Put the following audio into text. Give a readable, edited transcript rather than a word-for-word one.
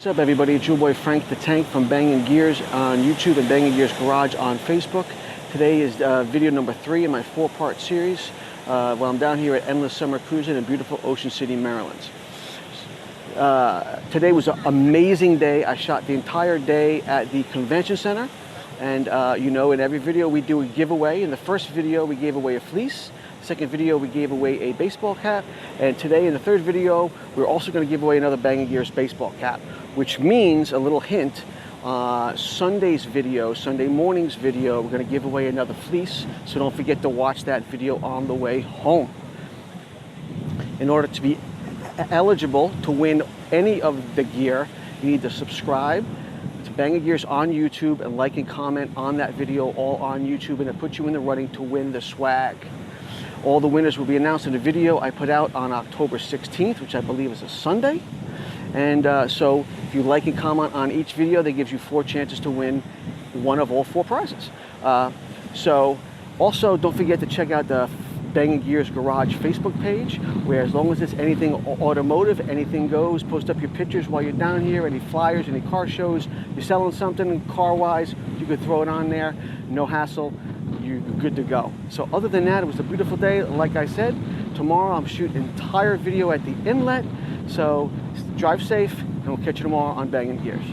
What's up, everybody? It's your boy Frank the Tank from Bangin Gears on YouTube and Bangin Gears Garage on Facebook. Today is video number 3 in my 4-part series while I'm down here at Endless Summer Cruisin in beautiful Ocean City, Maryland. Today was an amazing day. I shot the entire day at the convention center, and you know, in every video we do a giveaway. In the first video we gave away a fleece. Second video we gave away a baseball cap, and today in the third video we're also going to give away another Bangin Gears baseball cap, which means, a little hint, Sunday's video, Sunday morning's video, we're going to give away another fleece, so don't forget to watch that video on the way home. In order to be eligible to win any of the gear, you need to subscribe to Bangin Gears on YouTube and like and comment on that video, all on YouTube, and it puts you in the running to win the swag. All the winners will be announced in a video I put out on October 16th, which I believe is a Sunday. And so if you like and comment on each video, that gives you 4 chances to win one of all 4 prizes. So also don't forget to check out the Bangin Gears Garage Facebook page, where as long as it's anything automotive, anything goes. Post up your pictures while you're down here, any flyers, any car shows, you're selling something car-wise, you could throw it on there, no hassle. You're good to go. So other than that, it was a beautiful day. Like I said, tomorrow I'm shooting an entire video at the inlet. So drive safe, and we'll catch you tomorrow on Bangin Gears.